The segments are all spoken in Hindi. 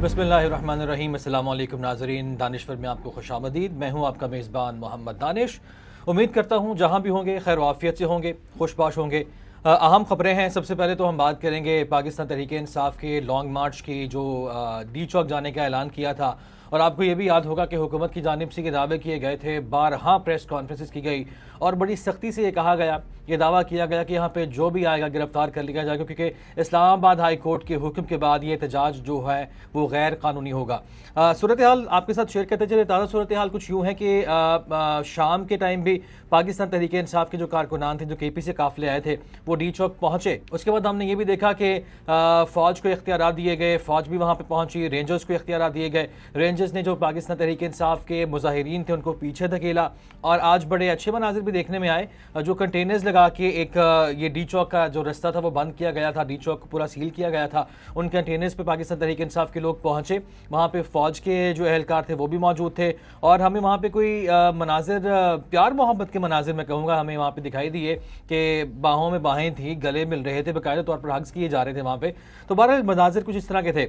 बिस्मिल्लाहिर्रहमानिर्रहीम। अस्सलाम वालेकुम नाज़रीन, दानिश्वर में आपको खुशामदीद। मैं हूँ आपका मेज़बान मोहम्मद दानिश। उम्मीद करता हूँ जहाँ भी होंगे खैर वाफ़ियत से होंगे, खुशबाश होंगे। अहम ख़बरें हैं। सबसे पहले तो हम बात करेंगे पाकिस्तान तहरीक इंसाफ के लॉन्ग मार्च की जो डी चौक जाने का ऐलान किया था। और आपको ये भी याद होगा कि हुकूमत की जानिब से ये दावे किए गए थे, बारहा प्रेस कॉन्फ्रेंसेस की गई और बड़ी सख्ती से ये कहा गया, ये दावा किया गया कि यहाँ पे जो भी आएगा गिरफ्तार कर लिया जाएगा, क्योंकि इस्लामाबाद हाई कोर्ट के हुक्म के बाद ये एहतजाज जो है वो गैर कानूनी होगा। सूरत हाल आपके साथ शेयर करते चले। ताज़ा सूरत हाल कुछ यूँ है कि शाम के टाइम भी पाकिस्तान तहरीक इंसाफ के जो कारकुनान थे, जो KP से काफिले आए थे, वो डी चौक पहुँचे। उसके बाद हमने ये भी देखा कि फ़ौज को इख्तियारात दिए गए, फ़ौज भी वहाँ पर पहुँची, रेंजर्स को इख्तियारात दिए गए। रेंजर्स ने जो पाकिस्तान तहरीक इंसाफ के मुजाहिरीन थे उनको पीछे धकेला और आज बड़े अच्छे मनाजिर भी देखने में आए। जो कंटेनर्स लगा के एक ये डी चौक का जो रास्ता था वो बंद किया गया था, डी चौक पूरा सील किया गया था। उन कंटेनर्स पे पाकिस्तान तहरीक इंसाफ के लोग पहुंचे, वहाँ पे फ़ौज के जो एहलकार थे वो भी मौजूद थे और हमें वहाँ पे कोई मनाजिर प्यार मोहब्बत के मनाजिर मैं कहूँगा हमें वहाँ पे दिखाई दिए कि बाहों में बाहें थी, गले मिल रहे थे, बाकायदा तौर पर हग्स किए जा रहे थे वहाँ पे। तो बहरहाल मनाजिर कुछ इस तरह के थे।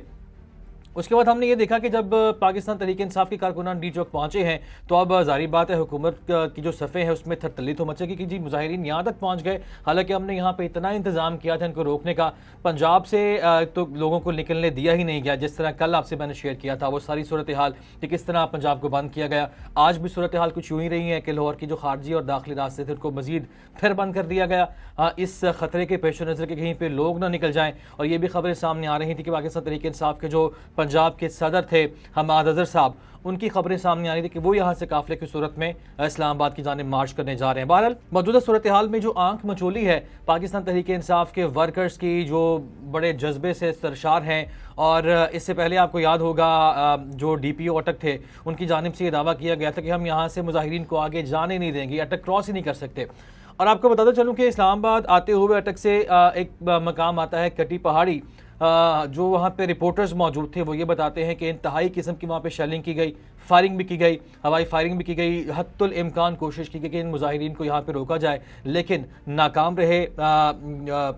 उसके बाद हमने ये देखा कि जब पाकिस्तान तहरीक इंसाफ के कारकुनान डी चौक पहुंचे हैं तो अब जारी बात है हुकूमत की जो सफ़े हैं उसमें थरथल्ली तो मचेगी कि जी मुजाहिरीन यहाँ तक पहुंच गए। हालांकि हमने यहाँ पे इतना इंतज़ाम किया था इनको रोकने का, पंजाब से तो लोगों को निकलने दिया ही नहीं गया। जिस तरह कल आपसे मैंने शेयर किया था वो सारी सूरत हाल कि किस तरह पंजाब को बंद किया गया। आज भी सूरत हाल कुछ यूँ ही रही है कि लाहौर की जो खारजी और दाखिली रास्ते थे उनको मजीद फिर बंद कर दिया गया। इस खतरे के पेश नज़र के कहीं पर लोग ना निकल जाएँ। और ये भी खबरें सामने आ रही थी कि पाकिस्तान तहरीक इंसाफ के जो पंजाब के सदर थे हमाद अजहर साहब, उनकी खबरें सामने आ रही थी कि वो यहाँ से काफिले की सूरत में इस्लामाबाद की जानिब मार्च करने जा रहे हैं। बहरहाल मौजूदा सूरत हाल में जो आंख मचोली है पाकिस्तान तहरीक इंसाफ के वर्कर्स की, जो बड़े जज्बे से सरशार हैं। और इससे पहले आपको याद होगा जो DPO अटक थे उनकी जानिब से ये दावा किया गया था कि हम यहाँ से मुजाहिरीन को आगे जाने नहीं देंगे, अटक क्रॉस ही नहीं कर सकते। और आपको बताता चलूँ कि इस्लामाबाद आते हुए अटक से एक मकाम आता है कटी पहाड़ी। जो वहाँ पे रिपोर्टर्स मौजूद थे वो ये बताते हैं कि इंतहाई किस्म की वहाँ पे शेलिंग की गई, फायरिंग भी की गई, हवाई फायरिंग भी की गई। हत्तुल इम्कान कोशिश की गई कि इन मुजाहिरीन को यहाँ पे रोका जाए, लेकिन नाकाम रहे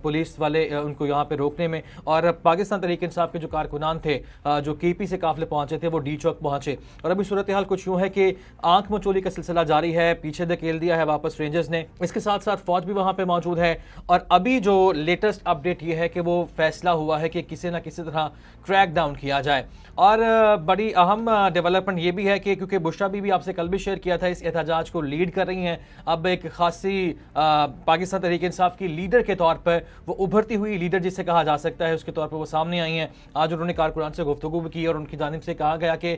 पुलिस वाले उनको यहाँ पे रोकने में। और पाकिस्तान तहरीक इंसाफ के जो कारकुनान थे जो KP से काफिले पहुँचे थे वो डी चौक पहुँचे। और अभी सूरत हाल कुछ यूँ है कि आंख मचोली का सिलसिला जारी है, पीछे धकेल दिया है वापस रेंजर्स ने, इसके साथ साथ फौज भी वहाँ पर मौजूद है। और अभी जो लेटेस्ट अपडेट ये है कि वो फैसला हुआ है कि किसी न किसी तरह क्रैक डाउन किया जाए। और बड़ी अहम डेवलपमेंट ये भी है कि क्योंकि बुशरा बीबी आपसे कल भी शेयर किया था इस एहतजाज को लीड कर रही हैं, अब एक खासी पाकिस्तान तहरीक इंसाफ की लीडर के तौर पर, वो उभरती हुई लीडर जिसे कहा जा सकता है उसके तौर पर वो सामने आई हैं। आज उन्होंने कारकुनान से गुफ्तगू भी की और उनकी जानिब से कहा गया कि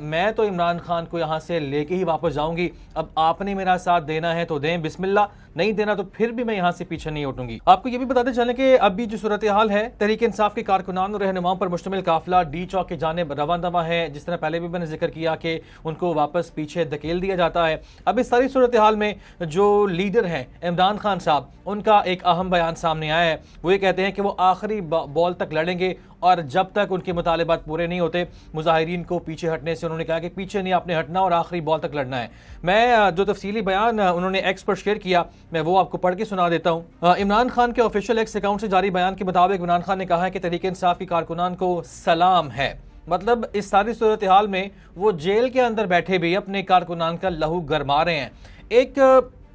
मैं तो इमरान खान को यहाँ से लेके ही वापस जाऊंगी, अब आपने मेरा साथ देना है तो दें, बिस्मिल्लाह, नहीं देना तो फिर भी मैं यहाँ से पीछे नहीं उठूंगी। आपको ये भी बताते चलें कि अभी जो सूरत हाल है तहरीक इंसाफ के कारकुनान और रहनुमाओं पर मुश्तमिल काफिला डी चौक की जानिब रवां दवा है। जिस तरह पहले भी मैंने जिक्र किया कि उनको वापस पीछे धकेल दिया जाता है। अब इस सारी सूरत हाल में जो लीडर हैं इमरान खान साहब, उनका एक अहम बयान सामने आया है। वो ये कहते हैं कि वो आखिरी बॉल तक लड़ेंगे और जब तक उनके मुतालिबात पूरे नहीं होते मुजाहिरीन को पीछे हटने से, उन्होंने कहा कि पीछे नहीं आपने हटना और आखिरी बॉल तक लड़ना है। मैं जो तफसीली बयान उन्होंने एक्स पर शेयर किया मैं वो आपको पढ़ के सुना देता हूँ। इमरान खान के ऑफिशियल एक्स अकाउंट से जारी बयान के मुताबिक इमरान खान ने कहा है कि तहरीक इंसाफ की कारकुनान को सलाम है। मतलब इस सारी सूरत हाल में वो जेल के अंदर बैठे भी अपने कारकुनान का लहू गरमा रहे हैं।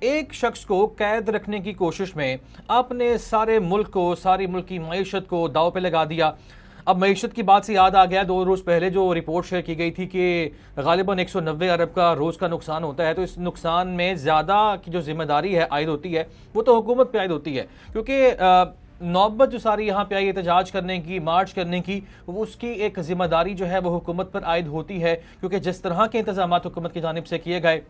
एक शख्स को कैद रखने की कोशिश में आपने सारे मुल्क को, सारी मुल्क की मईशत को दाव पे लगा दिया। अब मईशत की बात से याद आ गया, 2 रोज़ पहले जो रिपोर्ट शेयर की गई थी कि गालिबन 190 अरब का रोज़ का नुकसान होता है, तो इस नुकसान में ज़्यादा की जो जिम्मेदारी है आयद होती है वो तो हुकूमत पे आयद होती है, क्योंकि नौबत जो सारी यहाँ पे आई एहतजाज करने की, मार्च करने की, उसकी एक जिम्मेदारी जो है वो हुकूमत पर आयद होती है। क्योंकि जिस तरह के इंतजाम हुकूमत की जानिब से किए गए,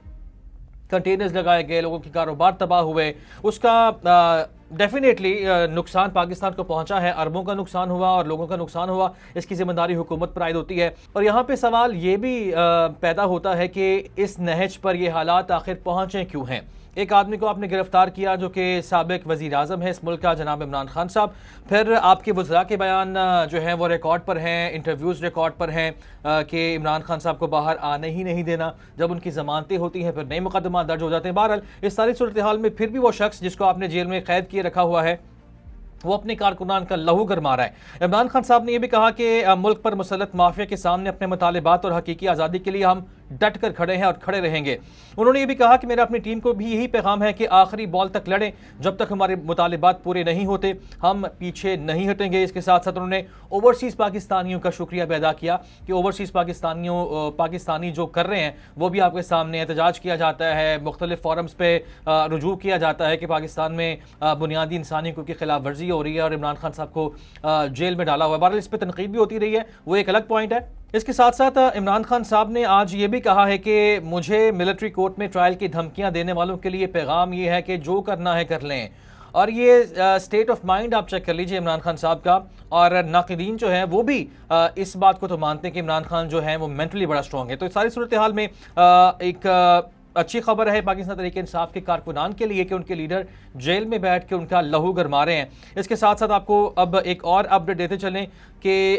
कंटेनर्स लगाए गए, लोगों के कारोबार तबाह हुए, उसका डेफिनेटली नुकसान पाकिस्तान को पहुंचा है। अरबों का नुकसान हुआ और लोगों का नुकसान हुआ, इसकी जिम्मेदारी हुकूमत पर आयद होती है। और यहाँ पे सवाल ये भी पैदा होता है कि इस नहज पर ये हालात आखिर पहुँचे क्यों हैं। एक आदमी को आपने गिरफ्तार किया जो कि साबिक वज़ीर आज़म है इस मुल्क का, जनाब इमरान खान साहब। फिर आपके वज़रा के बयान जो हैं वो रिकॉर्ड पर हैं, इंटरव्यूज़ रिकॉर्ड पर हैं कि इमरान खान साहब को बाहर आने ही नहीं देना। जब उनकी ज़मानतें होती हैं फिर नए मुकदमा दर्ज हो जाते हैं। बहरहाल इस सारी सूरत हाल में फिर भी वो शख्स जिसको आपने जेल में कैद किए रखा हुआ है वो अपने कारकुनान का लहू गरमा रहा है। इमरान खान साहब ने यह भी कहा कि मुल्क पर मुसल्लत माफिया के सामने अपने मुतालिबात और हकीकी आज़ादी के लिए हम डट कर खड़े हैं और खड़े रहेंगे। उन्होंने ये भी कहा कि मेरा अपनी टीम को भी यही पैगाम है कि आखिरी बॉल तक लड़ें, जब तक हमारे मुतालिबात पूरे नहीं होते हम पीछे नहीं हटेंगे। इसके साथ साथ उन्होंने ओवरसीज़ पाकिस्तानियों का शुक्रिया भी अदा किया कि ओवरसीज़ पाकिस्तानी जो कर रहे हैं वो भी आपके सामने एहतजाज किया जाता है, मुख्तलिफ फोरम्स पे रुजू किया जाता है कि पाकिस्तान में बुनियादी इंसानी हकूक़ की खिलाफ वर्जी हो रही है और इमरान खान साहब को जेल में डाला हुआ है। बहरहाल इस पर तनकीद भी होती रही है, वो एक अलग पॉइंट है। इसके साथ साथ इमरान खान साहब ने आज ये भी कहा है कि मुझे मिलिट्री कोर्ट में ट्रायल की धमकियां देने वालों के लिए पैगाम ये है कि जो करना है कर लें। और ये स्टेट ऑफ माइंड आप चेक कर लीजिए इमरान खान साहब का। और नाक़िदीन जो है वो भी इस बात को तो मानते हैं कि इमरान खान जो है वो मेंटली बड़ा स्ट्रॉन्ग है। तो इस सारी सूरत हाल में एक अच्छी खबर है पाकिस्तान तहरीक इंसाफ के कारकुनान के लिए कि उनके लीडर जेल में बैठ के उनका लहू गरमा रहे हैं। इसके साथ साथ आपको अब एक और अपडेट देते चलें कि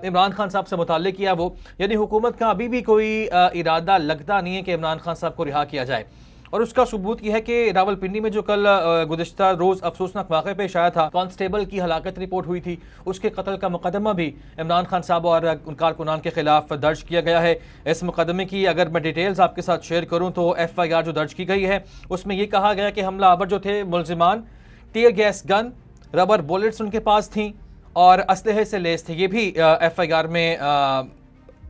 इमरान खान साहब से मुताल्लिक किया वो, यानी हुकूमत का अभी भी कोई इरादा लगता नहीं है कि इमरान खान साहब को रिहा किया जाए। और उसका सबूत यह है कि रावलपिंडी में जो कल गुज़िश्ता रोज़ अफसोसनाक वाक़े पेश आया था, कांस्टेबल की हलाकत रिपोर्ट हुई थी, उसके कत्ल का मुकदमा भी इमरान खान साहब और उन कारकुनान के खिलाफ दर्ज किया गया है। इस मुकदमे की अगर मैं डिटेल्स आपके साथ शेयर करूँ तो FIR जो दर्ज की गई है उसमें यह कहा गया कि हमलावर जो थे मुलजिमान tear gas gun, rubber bullets उनके पास थी और असलहे से लैस थे। ये भी FIR में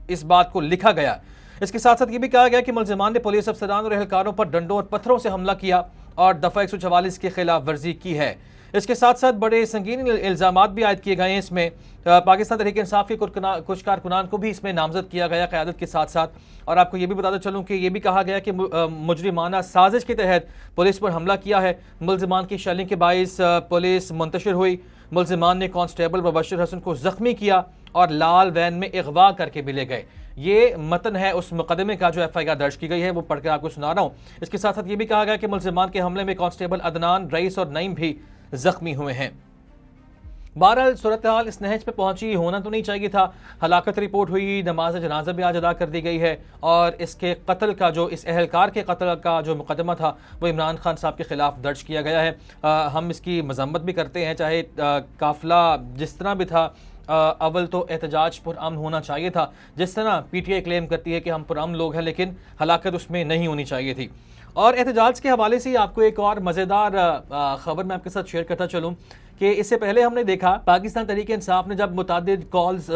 इस बात को लिखा गया। इसके साथ साथ ये भी कहा गया कि मुलजिमान ने पुलिस अफसरान और एहलकारों पर डंडों और पत्थरों से हमला किया और दफ़ा 144 के खिलाफ वर्जी की है। इसके साथ साथ बड़े संगीन इल्ज़ामात भी आयद किए गए हैं इसमें। पाकिस्तान तहरीक इंसाफ के कुछ कारकुनान को भी इसमें नामजद किया गया क़यादत के साथ साथ। और आपको ये भी बताता चलूँ कि ये भी कहा गया कि मुजरिमाना साजिश के तहत पुलिस पर हमला किया है। मुलजिमान की शेलिंग के बाइस पुलिस मुंतशिर हुई। मुलजिमान ने कांस्टेबल मुबश्शिर हसन को जख्मी किया और लाल वैन में अगवा करके भी ले गए। ये मतन है उस मुकदमे का जो FIR दर्ज की गई है, वो पढ़कर आपको सुना रहा हूँ। इसके साथ साथ ये भी कहा गया कि मुलजिमान के हमले में कांस्टेबल अदनान, रईस और नईम भी जख्मी हुए हैं। बहरहाल सूरत हाल इस नहज पे पहुंची, होना तो नहीं चाहिए था। हलाकत रिपोर्ट हुई, नमाज जनाजा भी आज अदा कर दी गई है और इसके कत्ल का जो इस अहलकार के कत्ल का जो मुकदमा था वो इमरान खान साहब के खिलाफ दर्ज किया गया है। हम इसकी मजम्मत भी करते हैं, चाहे काफिला जिस तरह भी था। अव्वल तो एहतजाज पुरअमन होना चाहिए था, जिस तरह PTI क्लेम करती है कि हम पुरअमन लोग हैं, लेकिन हलाकत उसमें नहीं होनी चाहिए थी। और एहतजाज के हवाले से आपको एक और मज़ेदार ख़बर मैं आपके साथ शेयर करता चलूँ कि इससे पहले हमने देखा पाकिस्तान तहरीक इंसाफ ने जब मुतादिद कॉल्स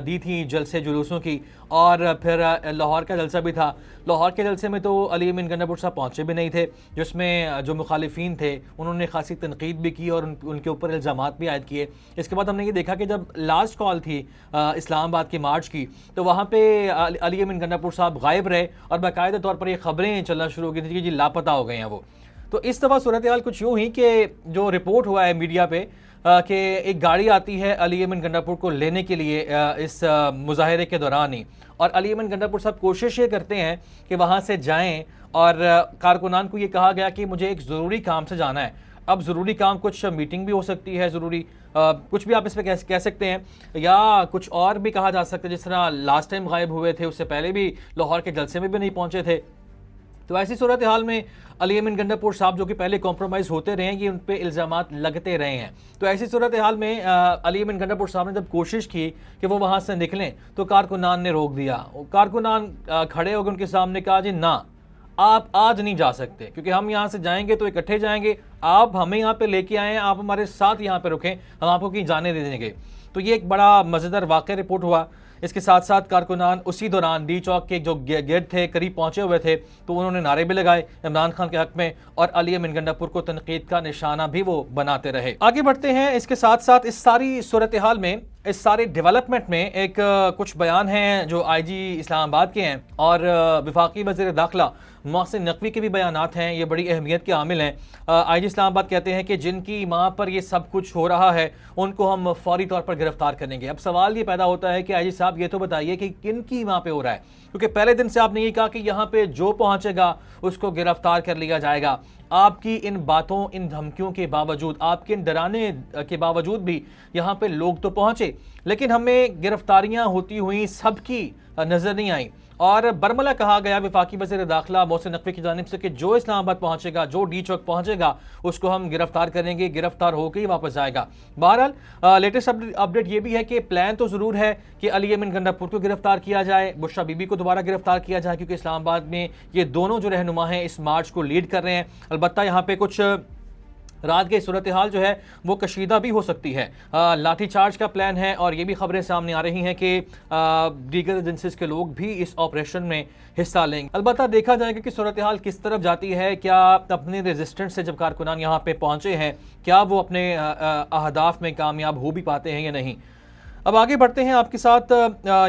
दी थी जलसे जुलूसों की, और फिर लाहौर का जलसा भी था। लाहौर के जलसे में तो अली अमीन गंडापुर साहब पहुँचे भी नहीं थे, जिसमें जो मुखालिफिन थे उन्होंने खासी तनकीद भी की और उनके ऊपर इल्ज़ामात भी आयद किए। इसके बाद हमने ये देखा कि जब लास्ट कॉल थी इस्लामाबाद की मार्च की, तो वहाँ पर अली अमीन गंडापुर साहब गायब रहे और बाकायदा तौर पर ये खबरें चलना शुरू हो गई थी कि जी लापता हो गए हैं वो। तो इस दफ़ा सूरत हाल कुछ यूँ ही कि जो रिपोर्ट हुआ है मीडिया पे कि एक गाड़ी आती है अली अमीन गंडापुर को लेने के लिए इस मुजाहरे के दौरान ही, और अली अमीन गंडापुर साहब कोशिश ये करते हैं कि वहाँ से जाएं और कारकुनान को ये कहा गया कि मुझे एक ज़रूरी काम से जाना है। अब ज़रूरी काम कुछ मीटिंग भी हो सकती है, ज़रूरी कुछ भी आप इस पर कह सकते हैं, या कुछ और भी कहा जा सकता है, जिस तरह लास्ट टाइम गायब हुए थे, उससे पहले भी लाहौर के जलसे में भी नहीं पहुँचे थे। तो ऐसी सूरत हाल में अली अमीन गंडापुर साहब जो कि पहले कॉम्प्रोमाइज़ होते रहे हैं, ये उन पर इल्ज़ामात लगते रहे हैं। तो ऐसी सूरत हाल में अली अमीन गंडापुर साहब ने जब कोशिश की कि वो वहाँ से निकलें तो कारकुनान ने रोक दिया। कारकुनान खड़े हो गए उनके सामने, कहा जी ना, आप आज नहीं जा सकते, क्योंकि हम यहाँ से जाएंगे तो इकट्ठे जाएंगे, आप हमें यहाँ पे लेके आए हैं, आप हमारे साथ यहाँ पे रुकें, हम आपको कहीं जाने दे देंगे। तो ये एक बड़ा मज़ेदार वाक़या रिपोर्ट हुआ। इसके साथ साथ कारकुनान उसी दौरान डी चौक के जो गेट थे करीब पहुंचे हुए थे, तो उन्होंने नारे भी लगाए इमरान खान के हक में, और अली अमीन गंडापुर को तनकीद का निशाना भी वो बनाते रहे। आगे बढ़ते हैं। इसके साथ साथ इस सारी सूरत हाल में, इस सारे डेवलपमेंट में एक कुछ बयान हैं जो IG इस्लामाबाद के हैं और वफाकी वज़ीर दाखिला मोहसिन नकवी के भी बयानात हैं। ये बड़ी अहमियत के हामिल हैं। IG इस्लामाबाद कहते हैं कि जिनकी माँ पर ये सब कुछ हो रहा है उनको हम फौरी तौर पर गिरफ्तार करेंगे। अब सवाल ये पैदा होता है कि IG साहब ये तो बताइए कि किन की माँ पे हो रहा है, क्योंकि पहले दिन से आपने ये कहा कि यहाँ पे जो पहुँचेगा उसको गिरफ्तार कर लिया जाएगा। आपकी इन बातों, इन धमकियों के बावजूद, आपके इन डराने के बावजूद भी यहाँ पे लोग तो पहुँचे, लेकिन हमें गिरफ्तारियाँ होती हुई सबकी नज़र नहीं आई। और बरमला कहा गया वफाकी वज़ीर दाखिला मोहसिन नकवी की जानिब से कि जो इस्लामाबाद पहुंचेगा, जो डी चौक पहुंचेगा, उसको हम गिरफ्तार करेंगे, गिरफ्तार होकर ही वापस जाएगा। बहरहाल लेटेस्ट अपडेट ये भी है कि प्लान तो ज़रूर है कि अली यमन गंडापुर को गिरफ्तार किया जाए, बुशरा बीबी को दोबारा गिरफ्तार किया जाए, क्योंकि इस्लामाबाद में ये दोनों जो रहनुमा हैं इस मार्च को लीड कर रहे हैं। अलबत्ता यहाँ पे कुछ रात की सूरत हाल जो है वो कशीदा भी हो सकती है। लाठीचार्ज का प्लान है और ये भी खबरें सामने आ रही हैं कि दीगर एजेंसीज के लोग भी इस ऑपरेशन में हिस्सा लेंगे। अलबत्ता देखा जाएगा कि सूरत हाल किस तरफ जाती है। क्या अपने रेजिस्टेंस से जब कारकुनान यहाँ पे पहुंचे हैं, क्या वो अपने अहदाफ में कामयाब हो भी पाते हैं या नहीं। अब आगे बढ़ते हैं, आपके साथ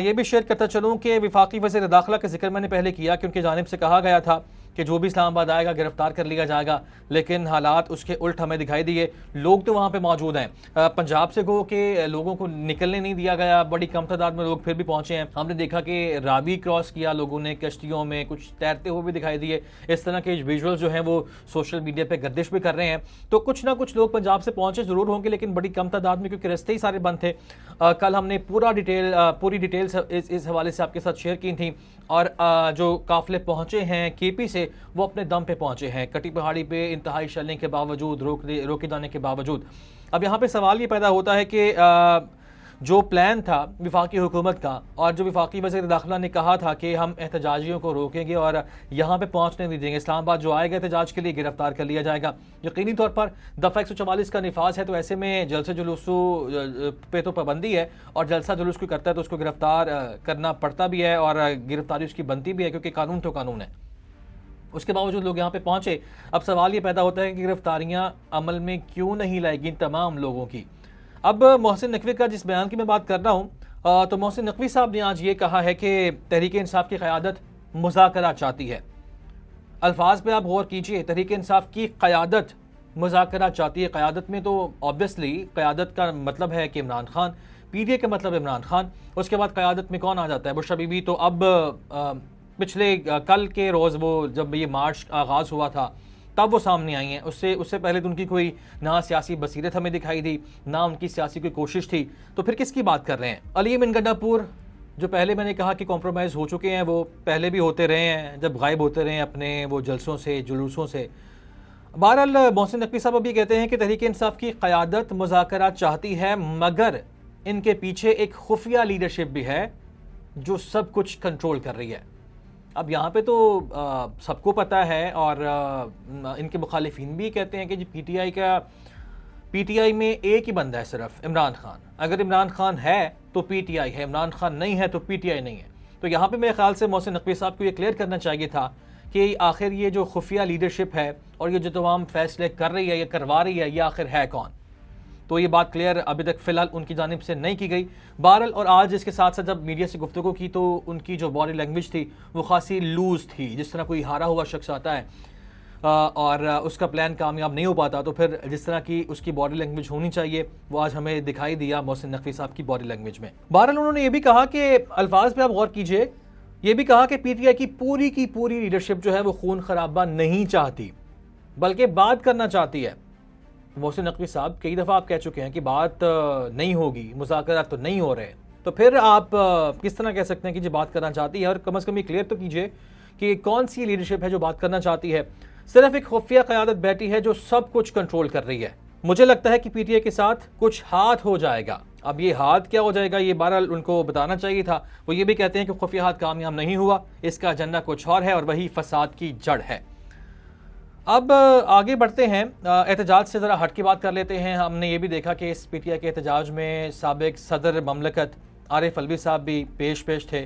ये भी शेयर करता चलूँ कि वफाकी वज़ीर दाखिला का जिक्र मैंने पहले किया कि उनकी जानिब से कहा गया था कि जो भी इस्लामाबाद आएगा गिरफ्तार कर लिया जाएगा, लेकिन हालात उसके उल्ट हमें दिखाई दिए। लोग तो वहाँ पे मौजूद हैं, पंजाब से गो के लोगों को निकलने नहीं दिया गया, बड़ी कम तादाद में लोग फिर भी पहुँचे हैं। हमने देखा कि रावी क्रॉस किया लोगों ने, कश्तियों में कुछ तैरते हुए भी दिखाई दिए। इस तरह के विजुअल्स जो हैं वो सोशल मीडिया पर गर्दिश भी कर रहे हैं। तो कुछ ना कुछ लोग पंजाब से पहुँचे ज़रूर होंगे, लेकिन बड़ी कम तादाद में, क्योंकि रास्ते ही सारे बंद थे। कल हमने पूरी डिटेल्स इस हवाले से आपके साथ शेयर की थी। और जो काफिले पहुंचे हैं केपी से, वो अपने दम पे पहुंचे हैं, कटी पहाड़ी पे इंतहाई चलने के बावजूद, रोके जाने के बावजूद। अब यहाँ पे सवाल ये पैदा होता है कि जो प्लान था वफाकी हुकूमत का, और जो वफाकी वज़ीर दाखिला ने कहा था कि हम एहतजाजियों को रोकेंगे और यहाँ पे पहुँचने नहीं देंगे, इस्लामाबाद जो आएगा एहतजाज के लिए गिरफ्तार कर लिया जाएगा। यकीनी तौर पर दफ़ा 144 का निफाज है, तो ऐसे में जलसे जुलूसों पे तो पाबंदी है, और जलसा जुलूस कोई करता है तो उसको गिरफ्तार करना पड़ता भी है और गिरफ्तारी उसकी बनती भी है, क्योंकि कानून तो कानून है। उसके बावजूद लोग यहाँ पे पहुँचे। अब सवाल ये पैदा होता है कि गिरफ्तारियाँ अमल में क्यों नहीं लाएगी तमाम लोगों की। अब मोहसिन नकवी का जिस बयान की मैं बात कर रहा हूँ, तो मोहसिन नकवी साहब ने आज ये कहा है कि तहरीक इंसाफ की क़यादत मुज़ाकरा चाहती है। अल्फाज पे आप गौर कीजिए, तहरीक इंसाफ की क़यादत मुज़ाकरा चाहती है। क़यादत में तो ऑब्वियसली क़यादत का मतलब है कि इमरान खान, पीटीआई का मतलब इमरान खान। उसके बाद क़यादत में कौन आ जाता है? बुशरा बीबी तो अब पिछले कल के रोज़ वो जब ये मार्च आगाज़ हुआ था तब वो सामने आई हैं। उससे पहले तो उनकी कोई ना सियासी बसीरत हमें दिखाई दी, ना उनकी सियासी कोई कोशिश थी। तो फिर किसकी बात कर रहे हैं? अली यमन गंडापुर, जो पहले मैंने कहा कि कॉम्प्रोमाइज़ हो चुके हैं, वो पहले भी होते रहे हैं जब गायब होते रहे हैं अपने वो जलसों से, जुलूसों से। बहरहाल मोहसिन नकवी साहब अभी कहते हैं कि तहरीक इंसाफ की क़यादत मुज़ाकरा चाहती है, मगर इनके पीछे एक खुफिया लीडरशिप भी है जो सब कुछ कंट्रोल कर रही है। अब यहाँ पे तो सबको पता है, और इनके मुखालिफिन भी कहते हैं कि जी पीटीआई में एक ही बंदा है सिर्फ, इमरान खान। अगर इमरान खान है तो पीटीआई है, इमरान खान नहीं है तो पीटीआई नहीं है। तो यहाँ पे मेरे ख्याल से मोहसिन नकवी साहब को ये क्लियर करना चाहिए था कि आखिर ये जो खुफिया लीडरशिप है और ये जो तमाम फैसले कर रही है, ये करवा रही है, ये आखिर है कौन? तो ये बात क्लियर अभी तक फ़िलहाल उनकी जानिब से नहीं की गई। बहरहाल और आज इसके साथ साथ जब मीडिया से गुफ्तगू की तो उनकी जो बॉडी लैंग्वेज थी वो खासी लूज़ थी, जिस तरह कोई हारा हुआ शख्स आता है और उसका प्लान कामयाब नहीं हो पाता, तो फिर जिस तरह की उसकी बॉडी लैंग्वेज होनी चाहिए वो आज हमें दिखाई दिया मोहसिन नकवी साहब की बॉडी लैंग्वेज में। बहरहाल उन्होंने ये भी कहा कि अल्फाज पे आप गौर कीजिए, ये भी कहा कि पीटीआई की पूरी लीडरशिप जो है वो खून खराबा नहीं चाहती, बल्कि बात करना चाहती है। मोहसिन नकवी साहब कई दफ़ा आप कह चुके हैं कि बात नहीं होगी, मुज़ाकरात तो नहीं हो रहे, तो फिर आप किस तरह कह सकते हैं कि जो बात करना चाहती है? और कम से कम ये क्लियर तो कीजिए कि कौन सी लीडरशिप है जो बात करना चाहती है। सिर्फ एक खुफिया क़यादत बैठी है जो सब कुछ कंट्रोल कर रही है। मुझे लगता है कि पीटीआई के साथ कुछ हाथ हो जाएगा। अब ये हाथ क्या हो जाएगा ये बहरहाल उनको बताना चाहिए था। वो ये भी कहते हैं कि खुफिया हाथ कामयाब नहीं हुआ, इसका एजेंडा कुछ और है और वही फसाद की जड़ है। अब आगे बढ़ते हैं, एहतजाज से ज़रा हट की बात कर लेते हैं। हमने ये भी देखा कि इस पीटीआई के एहतजाज में साबिक सदर ममलकत आरिफ अलवी साहब भी पेश थे।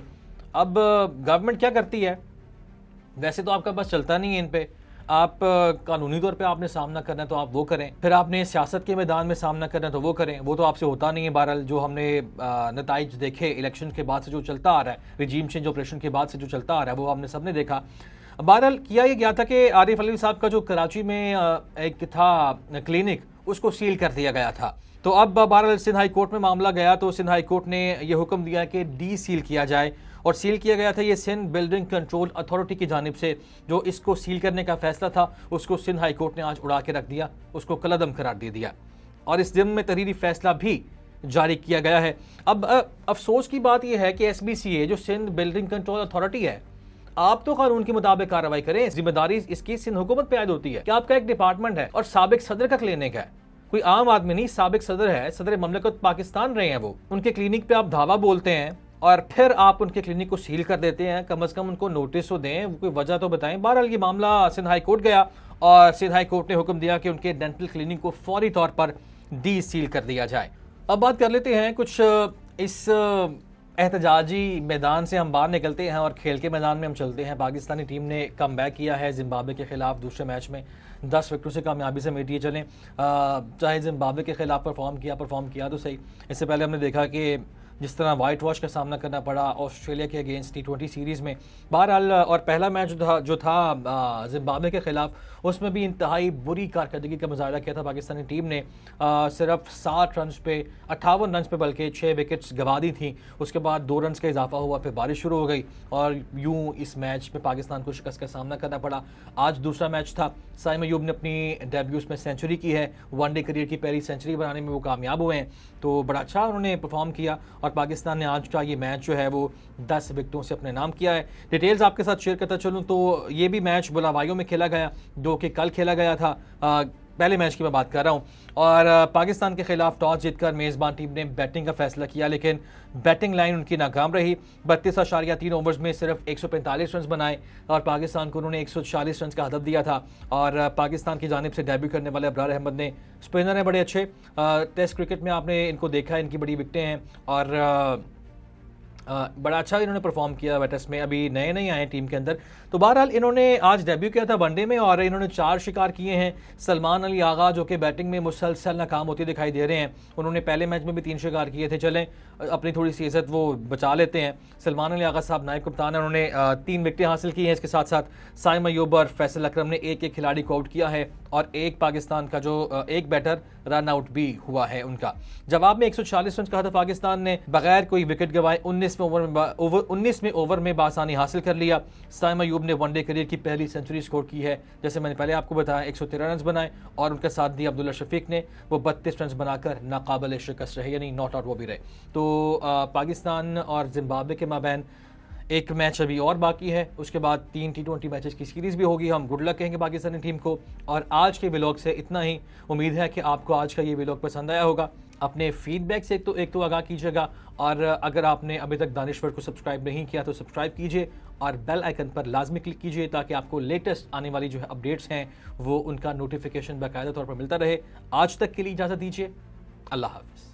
अब गवर्नमेंट क्या करती है? वैसे तो आपका बस चलता नहीं है इन पे, आप कानूनी तौर पे आपने सामना करना है तो आप वो करें, फिर आपने सियासत के मैदान में सामना करना है तो वो करें, वो तो आपसे होता नहीं है। बहरहाल जो हमने नताइज देखे इलेक्शन के बाद से जो चलता आ रहा है, रिजीम चेंज ऑपरेशन के बाद से जो चलता आ रहा है, वो हमने सबने देखा। बहरहाल किया ये गया था कि आरिफ अलवी साहब का जो कराची में एक था क्लिनिक, उसको सील कर दिया गया था। तो अब बहरहाल सिंध हाई कोर्ट में मामला गया तो सिंध हाई कोर्ट ने यह हुक्म दिया कि डी सील किया जाए, और सील किया गया था ये सिंध बिल्डिंग कंट्रोल अथॉरिटी की जानिब से। जो इसको सील करने का फैसला था उसको सिंध हाई कोर्ट ने आज उड़ा के रख दिया, उसको कलअदम करार दे दिया। और इस ज़िम्मे में तहरीरी फैसला भी जारी किया गया है। अब अफसोस की बात यह है कि SBCA जो सिंध बिल्डिंग कंट्रोल अथॉरिटी है, आप तो कानून के मुताबिक कार्रवाई करें, जिम्मेदारी इसकी सिंध हुकूमत पे आयद होती है कि आपका एक डिपार्टमेंट है और साबिक सदर का क्लिनिक है, कोई आम आदमी नहीं, साबिक सदर है, सदर ममलकत पाकिस्तान रहे हैं वो, उनके क्लिनिक पे आप धावा बोलते हैं और फिर आप उनके क्लिनिक को सील कर देते हैं। कम से कम उनको नोटिस तो दें, कोई वजह तो बताएं। बहरहाल ये मामला सिंध हाई कोर्ट गया और सिंध हाई कोर्ट ने हुक्म दिया कि उनके डेंटल क्लिनिक को फौरी तौर पर डी सील कर दिया जाए। अब बात कर लेते हैं कुछ इस एहतजाजी मैदान से हम बाहर निकलते हैं और खेल के मैदान में हम चलते हैं। पाकिस्तानी टीम ने कम बैक किया है जिम्बाब्वे के खिलाफ दूसरे मैच में 10 विकेटों से कामयाबी से मेटिए चलें। चाहे जिम्बाब्वे के खिलाफ परफॉर्म किया तो सही। इससे पहले हमने देखा कि जिस तरह वाइट वॉश का सामना करना पड़ा ऑस्ट्रेलिया के अगेंस्ट T20 सीरीज़ में, बहरहाल और पहला मैच जो था जिम्बाब्वे के खिलाफ, उसमें भी इंतहाई बुरी कारकर्दगी का मुजाहरा किया था पाकिस्तानी टीम ने। सिर्फ 60 रन पे 58 रन पे बल्कि 6 विकेट्स गंवा दी थी। उसके बाद 2 रन का इजाफा हुआ, फिर बारिश शुरू हो गई और यूं इस मैच में पाकिस्तान को शिकस्त का सामना करना पड़ा। आज दूसरा मैच था, साइम अयूब ने अपनी डेब्यूज में सेंचुरी की है, वनडे करियर की पहली सेंचुरी बनाने में वो कामयाब हुए हैं, तो बड़ा अच्छा उन्होंने परफॉर्म किया और पाकिस्तान ने आज का ये मैच जो है वो 10 विकेटों से अपने नाम किया है। डिटेल्स आपके साथ शेयर करता चलूँ तो ये भी मैच बुलावाइयों में खेला गया, जो कि कल खेला गया था। पहले मैच की मैं बात कर रहा हूं और पाकिस्तान के खिलाफ टॉस जीतकर मेज़बान टीम ने बैटिंग का फैसला किया, लेकिन बैटिंग लाइन उनकी नाकाम रही। 32.3 ओवर्स में सिर्फ 145 रन बनाए और पाकिस्तान को उन्होंने 140 रन का हदफ दिया था। और पाकिस्तान की जानिब से डेब्यू करने वाले अबरार अहमद ने, स्पिनर हैं बड़े अच्छे, टेस्ट क्रिकेट में आपने इनको देखा है, इनकी बड़ी विकेटें हैं और बड़ा अच्छा इन्होंने परफॉर्म किया टेस्ट में, अभी नए नए आए टीम के अंदर। तो बहरहाल इन्होंने आज डेब्यू किया था वनडे में और इन्होंने 4 शिकार किए हैं। सलमान अली आगा जो कि बैटिंग में मुसलसल नाकाम होते दिखाई दे रहे हैं, उन्होंने पहले मैच में भी 3 शिकार किए थे। चलें अपनी थोड़ी सी इज्जत वो बचा लेते हैं। सलमान अली आगा साहब नायब कप्तान है, उन्होंने 3 विकेटें हासिल की हैं। इसके साथ साथ साइम अयूब और फैसल अकरम ने एक खिलाड़ी को आउट किया है और एक पाकिस्तान का जो एक बैटर रन आउट भी हुआ है उनका। जवाब में 140 रन का हदफ पाकिस्तान ने बगैर कोई विकेट गंवाए 19वें ओवर में बासानी हासिल कर लिया। साइम अयूब ने वनडे करियर की पहली सेंचुरी स्कोर की है, जैसे मैंने पहले आपको बताया 113 रन बनाए और उनका साथ दिया अब्दुल्ला शफीक ने, वो 32 रन बनाकर नाकाबिल शिकस्त रहे, यानी नॉट आउट वो भी रहे। तो पाकिस्तान और जिम्बाब्वे के माबैन एक मैच अभी और बाकी है, उसके बाद 3 T20 मैचेस की सीरीज़ भी होगी। हम गुड लक कहेंगे पाकिस्तानी टीम को। और आज के व्लॉग से इतना ही। उम्मीद है कि आपको आज का ये व्लॉग पसंद आया होगा। अपने फीडबैक से एक तो आगाह कीजिएगा और अगर आपने अभी तक दानिश्वर को सब्सक्राइब नहीं किया तो सब्सक्राइब कीजिए और बेल आइकन पर लाजमी क्लिक कीजिए ताकि आपको लेटेस्ट आने वाली जो है अपडेट्स हैं वो उनका नोटिफिकेशन बाकायदा तौर पर मिलता रहे। आज तक के लिए इजाज़त दीजिए। अल्लाह हाफ़िज़।